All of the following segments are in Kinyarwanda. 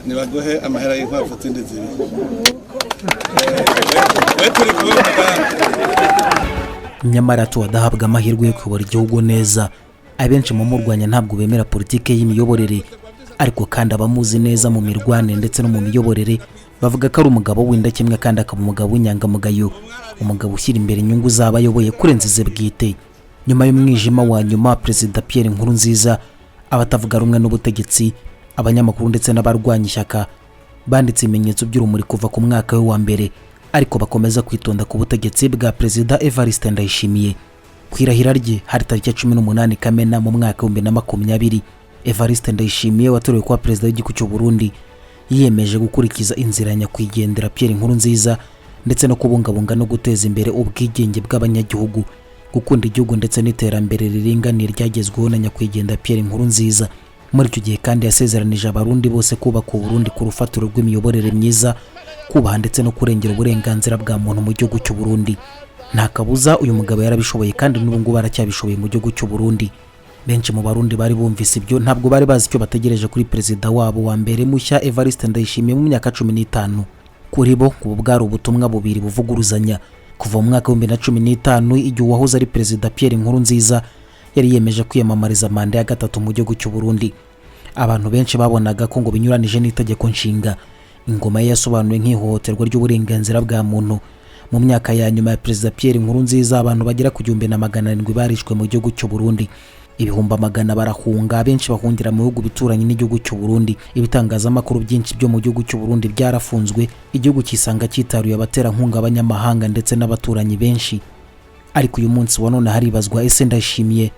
nibaguhe amahera y'inkwavu zindi zibiri we turi kubona. Nyamara tuwadahabwa amahirwe yo kuyobora igihugu neza. Abenshi mu murwanya ntabwo bemera politike y'imiyoborere, ariko kandi abamuzi neza mu mirwane ndetse no mu miyoborere bavuga ko ari umugabo w'indakemwa kandi akaba umugabo w'inyangamugayo, umugabo ushyira imbere inyungu z'abayoboye kurenza ize bwite. Nyuma y'umwijima wa nyuma, Perezida Pierre Nkurunziza, abatavuga rumwe n'ubutegetsi, abanyamakuru ndetse n'abarwanya ishyaka banditse ibimenyetso by'urumuri kuva ku mwaka we wa mbere, ariko bakomeza kwitonda ku butegetsi bwa Perezida Evariste Ndayishimiye. Ku irahira rye hari tariki 18 Kamena mu mwaka wa 2020, Evariste Ndayishimiye watorewe kuba perezida w'igihugu cy'u Burundi yiyemeje gukurikiza inzira nyakwigendera Pierre Nkurunziza ndetse no kubungabunga no guteza imbere ubwigenge bw'abanyagihugu, gukunda igihugu ndetse n'iterambere riringaniye ryagezweho na nyakwigendera Pierre Nkurunziza. Muri icyo gihe kandi yasezeranyije abarundi bose kubaka u Burundi ku rufatiro rw'imiyoborere myiza, kubaha ndetse no kurengera uburenganzira bwa muntu mu gihugu cy'u Burundi. Nta kabuza uyu mugabo yarabishoboye kandi n'ubu ngubu aracyabishoboye mu gihugu cy'u Burundi. Benshi mu barundi bari bumvise ibyo, ntabwo bari bazi icyo bategereje kuri perezida wabo wa mbere mushya Evariste Ndayishimiye mu myaka 15. Kuri bo ubu bwari ubutumwa bubiri buvuguruzanya. Kuva mu mwaka wa 2015 igihe uwahoze ari Perezida Pierre Nkurunziza yari yemeje kwiyamamariza manda ya gatatu mu gihugu cy'u Burundi, abantu benshi babonaga ko ngo binyuranije n'itegeko nshinga. Ingoma ye yasobanuye nk'ihohoterwa ry'uburenganzira bwa muntu. Mu myaka ya nyuma ya Perezida Pierre Nkurunziza, abantu bagera ku 1700 barishwe mu gihugu cy'u Burundi. Ibihumbi amagana barahunga, benshi bahungira mu bihugu bituranye n'igihugu cy'u Burundi. Ibitangazamakuru byinshi byo mu gihugu cy'u Burundi byarafunzwe, igihugu kisanga cyitaruye abaterankunga abanyamahanga ndetse n'abaturanyi benshi. Ariko uyu munsi wa none haribazwa ese Ndayishimiye,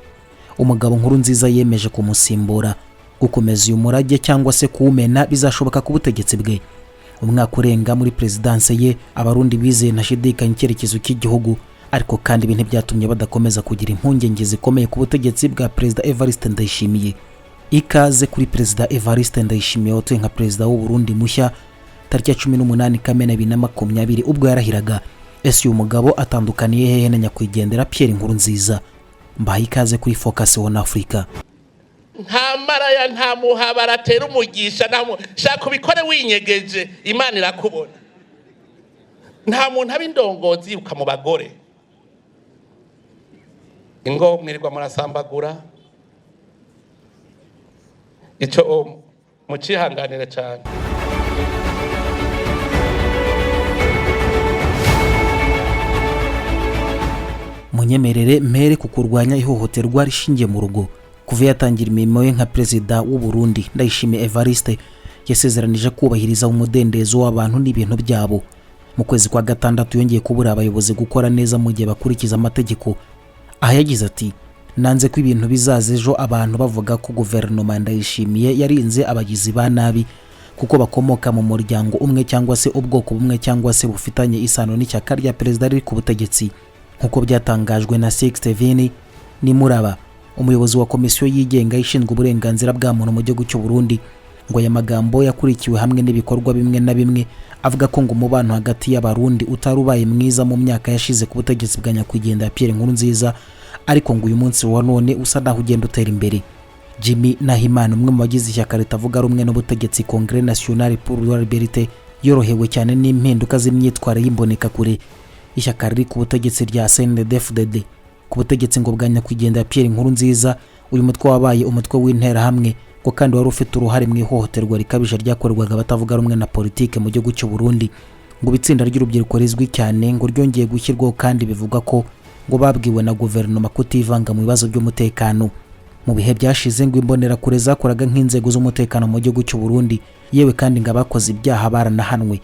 umugabo Nkurunziza yemeje kumusimbura, gukomeza uyu murage cyangwa se kuwumena bizashoboka ku butegetsi bwe. Umwaka urenga muri perezidansi ye, abarundi bizeye ntashidikanya icyerekezo cy'igihugu, ariko kandi ibintu byatumye badakomeza kugira impungenge zikomeye ku butegetsi bwa Perezida Evariste Ndayishimiye. Ikaze kuri Perezida Evariste Ndayishimiye watowe nka perezida w'u Burundi mushya tariki 18 Kamena 2020 ubwo yarahiraga. Ese uyu mugabo atandukaniye hehe na nyakwigendera Pierre Nkurunziza? Mbaye ikaze kuri Focus on Africa. Nta maraya nta muhabara atera umugisha, shaka kubikore winyegeje, Imana irakubona. Nta muntu abindongozi yuka mu bagore ingo mwirirwa murasambagura, icyo mucihanganire cyane. Munyemerere mpere kukurwanya ihohoterwa rishingiye mu rugo. Kuva yatangira imirimo ye nka perezida w'u Burundi, Ndayishimiye Evariste yasezeranyije kubahiriza umudendezo w'abantu n'ibintu byabo. Mu kwezi kwa gatandatu yongeye kubura abayobozi gukora neza mu gihe bakurikiza amategeko. Aha yagize ati, nanze ko ibintu bizaza ejo abantu bavuga ko guverinoma Ndayishimiye yarinze abagizi ba nabi kuko bakomoka mu muryango umwe cyangwa se ubwoko bumwe cyangwa se bufitanye isano n'ishyaka rya perezida riri ku butegetsi, nkuko byatangajwe na Steven Nimuraba, umuyobozi wa komisiyo yigenga ishinzwe uburenganzira bwa muntu mu gihugu cy'u Burundi. Ngo aya magambo yakurikiwe hamwe n'ibikorwa bimwe na bimwe avuga ko ngo umubano hagati y'abarundi utarubaye mwiza mu myaka yashize ku butegetsi bwa nyakwigendera Pierre Nkurunziza, ariko ngo uyu munsi wa none usa naho ugenda utera imbere. Jimmy Nahimana, umwe mu bagize ishyaka ritavuga rumwe n'ubutegetsi Congrès National pour la Liberté, yorohewe cyane n'impinduka z'imyitwarire y'imboneka kure ishyaka riri ku butegetsi rya CNDD-FDD. Ku butegetsi ngo bwa nyakwigendera Pierre Nkurunziza, uyu mutwe wabaye umutwe w'intera hamwe ngo kandi wari ufite uruhare mu ihohoterwa rikabije ryakorerwaga abatavuga rumwe na politike mu gihugu cy'u Burundi. Ngo itsinda ry'urubyiruko rizwi cyane ngo ryongeye gushyirwaho kandi bivuga ko ngo babwiwe na guverinoma kutivanga mu bibazo by'umutekano. Mu bihe byashize ngo imbonera kure zakoraga nk'inzego z'umutekano mu gihugu cy'u Burundi, yewe kandi ngo abakoze ibyaha baranahanwe.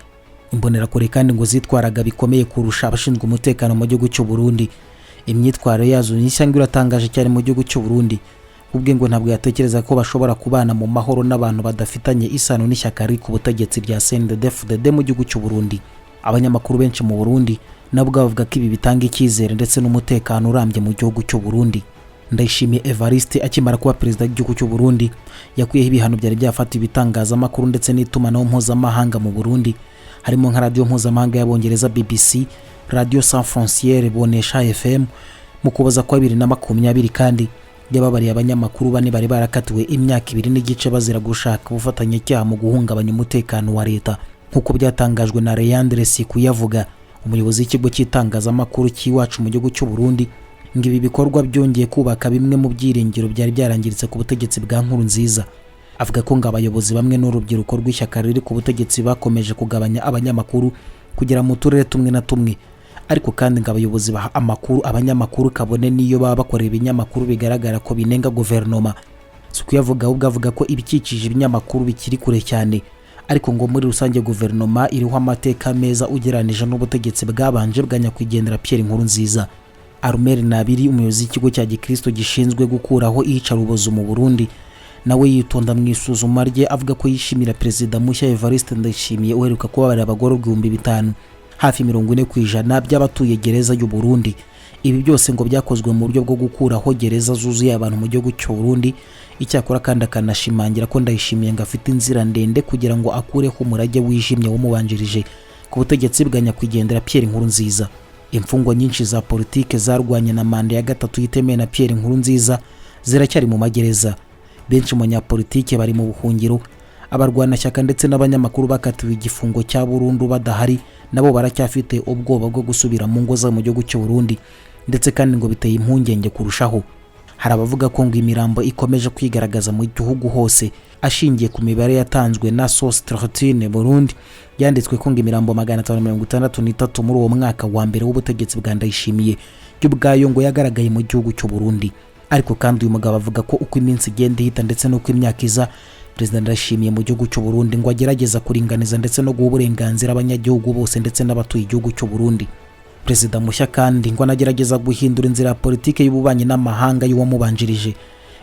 Imbonera kure kandi ngo zitwaraga bikomeye kurusha abashinzwe umutekano mu gihugu cy'u Burundi. Imyitwarire yazo n'ishyanga iratangaje cyane mu gihugu cy'u Burundi, ubwe ngo ntabwo yatekereza ko bashobora kubana mu mahoro n'abantu badafitanye isano n'ishyaka riri ku butegetsi rya CNDD-FDD mu gihugu cy'u Burundi. Abanyamakuru benshi mu Burundi nabo bavuga ko ibi bitanga icyizere ndetse n'umutekano urambye mu gihugu cy'u Burundi. Ndayishimiye Evariste akimara kuba perezida w'igihugu cy'u Burundi yakuyeho ibihano byari byafatiwe ibitangazamakuru ndetse n'itumanaho mpuzamahanga mu Burundi, harimo nka radio mpuzamahanga y'Abongereza BBC, Radio Sans Frontières Bonesha FM mu kuboza kwa 2020, kandi yababariye abanyamakuru bane bari barakatiwe imyaka 2 n'igice bazira gushaka ubufatanyacyaha mu guhungabanya umutekano wa leta nk'uko byatangajwe na Leandre kuyavuga umuyobozi w'ikigo cy'itangazamakuru cy'iwacu mu gihugu cy'u Burundi. ngo ibi bikorwa byongeye kubaka bimwe mu byiringiro byari byarangiritse ku butegetsi bwa Nkurunziza. Avuga ko ngo abayobozi bamwe n'urubyiruko rw'ishyaka riri ku butegetsi bakomeje kugabanya abanyamakuru kugera mu turere tumwe na tumwe, ariko kandi ngo abayobozi baha amakuru abanyamakuru kabone niyo baba bakorera ibinyamakuru bigaragara ko binenga guverinoma. Kuyavuga ahubwo avuga ko ibikikije ibinyamakuru bikiri kure cyane, ariko ngo muri rusange guverinoma iriho amateka meza ugeranije n'ubutegetsi bwabanje bwa nyakwigendera Pierre Nkurunziza. Arumeri Nabiri, umuyobozi w'ikigo cya Gikristo gishinzwe gukuraho iyicarubozo mu Burundi, nawe yitonda mu isuzuma rye avuga ko yishimira Perezida mushya Evariste Ndayishimiye uheruka kubabarira abagore 5,000, hafi 40% by'abatuye gereza y'u Burundi. Ibi byose ngo byakozwe mu buryo bwo gukuraho gereza zuzuye abantu mu gihugu cy'u Burundi. Icyakora kandi akanashimangira ko Ndayishimiye ngo afite inzira ndende kugira ngo akureho umurage wijimye wamubanjirije ku butegetsi bwa nyakwigendera Pierre Nkurunziza. Imfungwa nyinshi za politike zarwanye na manda ya gatatu yitemeye na Pierre Nkurunziza ziracyari mu magereza. Benshi mu nyapolitike bari mu buhungiro, abarwanashyaka ndetse n'abanyamakuru bakatiwe igifungo cya burundu badahari nabo baracyafite ubwoba bwo gusubira mu ngo za mu gihugu cy'u Burundi, ndetse kandi ngo biteye impungenge kurushaho. Hari abavuga ko ngo imirambo ikomeje kwigaragaza mu gihugu hose, ashingiye ku mibare yatanzwe na Sostratin Burundi yanditswe ko ngo imirambo 563 muri uwo mwaka wa mbere w'ubutegetsi bwa Ndayishimiye y'ubwayo ngo yagaragaye mu gihugu cy'u Burundi. Ariko kandi uyu mugabo avuga ko uko iminsi igenda ihita ndetse n'uko imyaka iza, Perezida Ndayishimiye mu gihugu cy'u Burundi ngo agerageza kuringaniza ndetse no guha uburenganzira abanyagihugu bose ndetse n'abatuye igihugu cy'u Burundi. Perezida mushya kandi ngo anagerageza guhindura inzira ya politike y'ububanyi n'amahanga y'uwamubanjirije.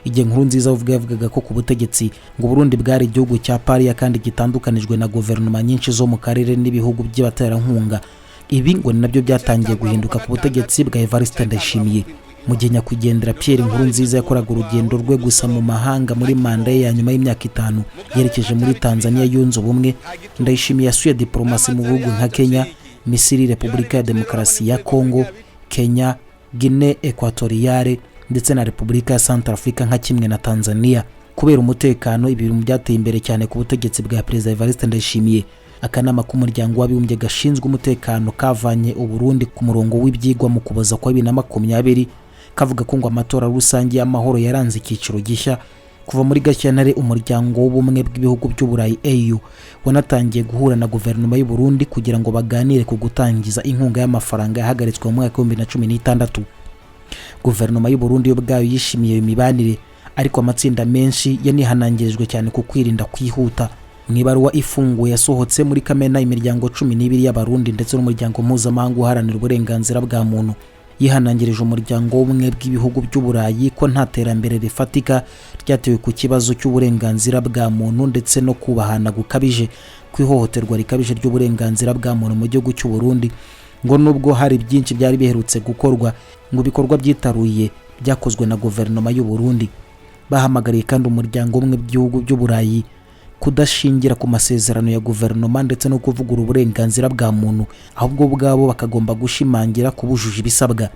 Igihe Nkurunziza yavugaga ko ku butegetsi ngo Burundi bwari igihugu cya pariya kandi gitandukanijwe na guverinoma nyinshi zo mu karere n'ibihugu by'abaterankunga. Ibi ngo ni nabyo byatangiye guhinduka ku butegetsi bwa Evariste Ndayishimiye. Mu gihe nyakwigendera Pierre Nkurunziza yakoraga urugendo rwe gusa mu mahanga muri manda ye ya nyuma y'imyaka 5 yerekeje muri Tanzania yunze ubumwe, Ndayishimiye yasuye diplomasi mu bihugu nka Kenya, Misiri, Repubulika ya Demokarasi ya Kongo, Kenya, Guinea Equatoriale ndetse na Repubulika ya Centrafrica nka kimwe na Tanzania. Kubera umutekano, ibintu byateye imbere cyane ku butegetsi bwa Perezida Evariste Ndayishimiye. Akanama k'umuryango w'abibumbye gashinzwe umutekano kavanye u Burundi ku murongo w'ibyigwa mu kuboza kwa 2020, kavuga ko ngo amatora rusange y'amahoro yaranze icyiciro gishya. Kuva muri Gashyantare, umuryango w'ubumwe bw'ibihugu by'Uburayi EU wanatangiye guhura na guverinoma y'u Burundi kugira ngo baganire ku gutangiza inkunga y'amafaranga yahagaritswe mu mwaka wa 2016. Guverinoma y'u Burundi ubwayo yishimiye imibanire, ariko amatsinda menshi yanihanangirijwe cyane ku kwirinda kwihuta. Mu ibaruwa ifunguye yasohotse muri Kamena, imiryango 12 y'abarundi ndetse n'umuryango mpuzamahanga uharanira uburenganzira bwa muntu yihanangirije umuryango w'ubumwe bw'ibihugu by'Uburayi ko nta terambere rifatika ryatewe ku kibazo cy'uburenganzira bwa muntu ndetse no kubahana gukabije kwihohoterwa rikabije ry'uburenganzira bwa muntu mu gihugu cy'u Burundi. Ngo nubwo hari byinshi byari biherutse gukorwa, ngo bikorwa byitaruye byakozwe na guverinoma y'u Burundi. Bahamagariye kandi umuryango w'ubumwe bw'ibihugu by'Uburayi kudashingira ku masezerano ya guverinoma ndetse no kuvugura uburenganzira bwa muntu, ahubwo bwabo bakagomba gushimangira kubujuje ibisabwa.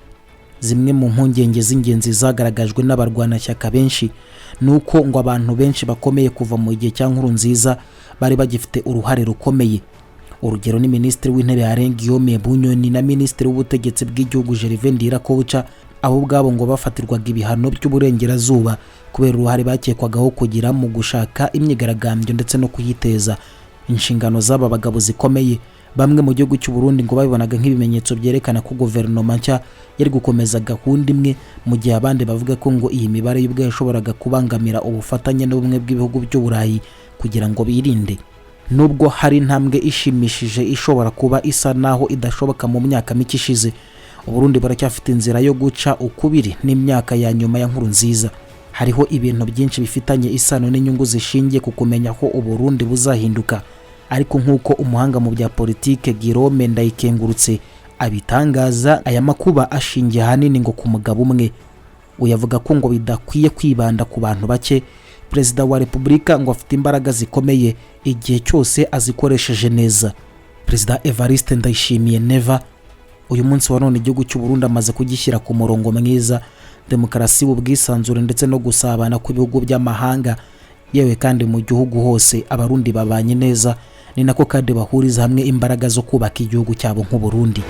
Zimwe mu mpungenge z'ingenzi zagaragajwe n'abarwanashyaka benshi nuko ngo abantu benshi bakomeye kuva mu gihe cya Nkurunziza bari bagifite uruhare rukomeye. Urugero ni Minisitiri w'Intebe Guillaume Bunyoni na Minisitiri w'Ubutegetsi bw'igihugu Gervais Ndirakobuca, abo bwabo ngo bafatirwaga ibihano by'uburengerazuba kubera uruhare bakekwagaho kugira mu gushaka imyigaragambyo ndetse no kuyiteza. Inshingano z'aba bagabo zikomeye, bamwe mu gihugu cy'u Burundi ngo babibonaga nk'ibimenyetso byerekana ko guverinoma nshya yari gukomeza gahunda imwe, mu gihe abandi bavuga ko ngo iyi mibare y'ubwayo yashoboraga kubangamira ubufatanye n'ubumwe bw'ibihugu by'Uburayi kugira ngo birinde. Nubwo hari intambwe ishimishije ishobora kuba isa naho idashoboka mu myaka mike ishize, Uburundi baracyafite inzira yo guca ukubiri n'imyaka ya nyuma ya Nkurunziza. Hariho ibintu byinshi bifitanye isano n'inyungu zishingiye ku kumenya ko Uburundi buzahinduka, ariko nk'uko umuhanga mu bya politike Guillaume Ndayikengurutse abitangaza, aya makuba ashingiye ahanini ngo ku mugabo umwe. Uyavuga ko ngo bidakwiye kwibanda ku bantu bake. Perezida wa Repubulika ngo afite imbaraga zikomeye igihe cyose azikoresheje neza. Perezida Evariste Ndayishimiye Neva uyu munsi wa none igihugu cy'u Burundi amaze kugishyira ku murongo mwiza, demokarasi, ubwisanzure ndetse no gusabana kw'ibihugu by'amahanga, yewe kandi mu gihugu hose abarundi babanye neza, ni nako kandi bahuriza hamwe imbaraga zo kubaka igihugu cyabo nk'u Burundi.